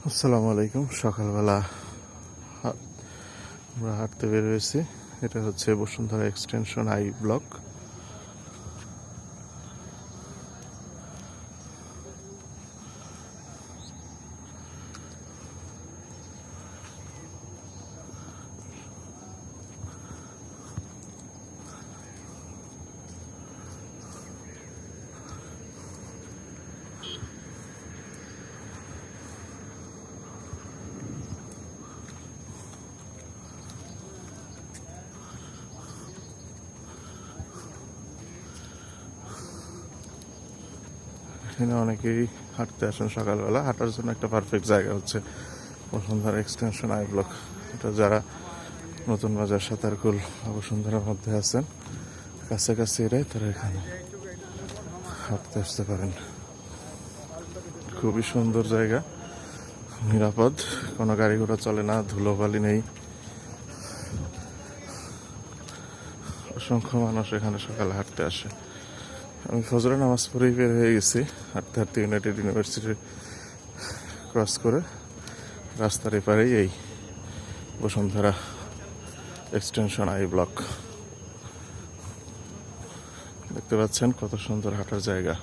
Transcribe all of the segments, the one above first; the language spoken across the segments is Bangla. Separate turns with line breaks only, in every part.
আসসালামু আলাইকুম। সকালবেলা আমরা হাঁটতে বের হয়েছি। এটা হচ্ছে বসুন্ধরা এক্সটেনশন আই ব্লক। এখানে অনেকেই হাঁটতে আসেন সকালবেলা। হাঁটার জন্য একটা পারফেক্ট জায়গা হচ্ছে বসুন্ধরা এক্সটেনশন আই ব্লক। এটা যারা নতুন বাজার, সাতারকুল, বসুন্ধরার মধ্যে আছেন, কাছাকাছি এরাই তারা এখানে হাঁটতে আসতে পারেন। খুবই সুন্দর জায়গা, নিরাপদ, কোনো গাড়ি ঘোড়া চলে না, ধুলোবালি নেই। অসংখ্য মানুষ এখানে সকালে হাঁটতে আসে। আমি ফজরের নামাজ পড়েই বের হয়ে গেছি। হাঁটতে হাঁটতে ইউনাইটেড ইউনিভার্সিটি ক্রস করে রাস্তার এপারেই এই বসুন্ধরা এক্সটেনশন আই ব্লক। দেখতে পাচ্ছেন কত সুন্দর হাঁটার জায়গা।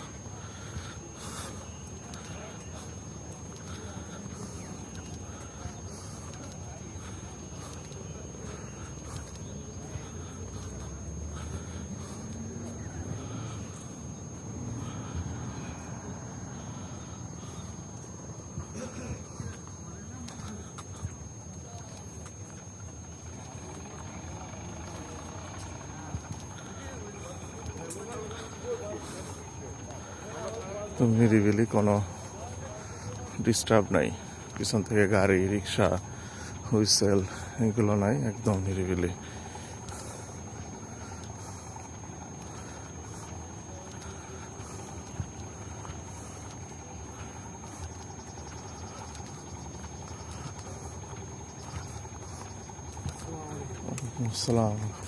তো নিরিবিলি, কোনো ডিস্টার্ব নাই। পিছন থেকে গাড়ি, রিক্সা, হুইসেল এগুলো নাই, একদম নিরিবিলি। আসসালাম।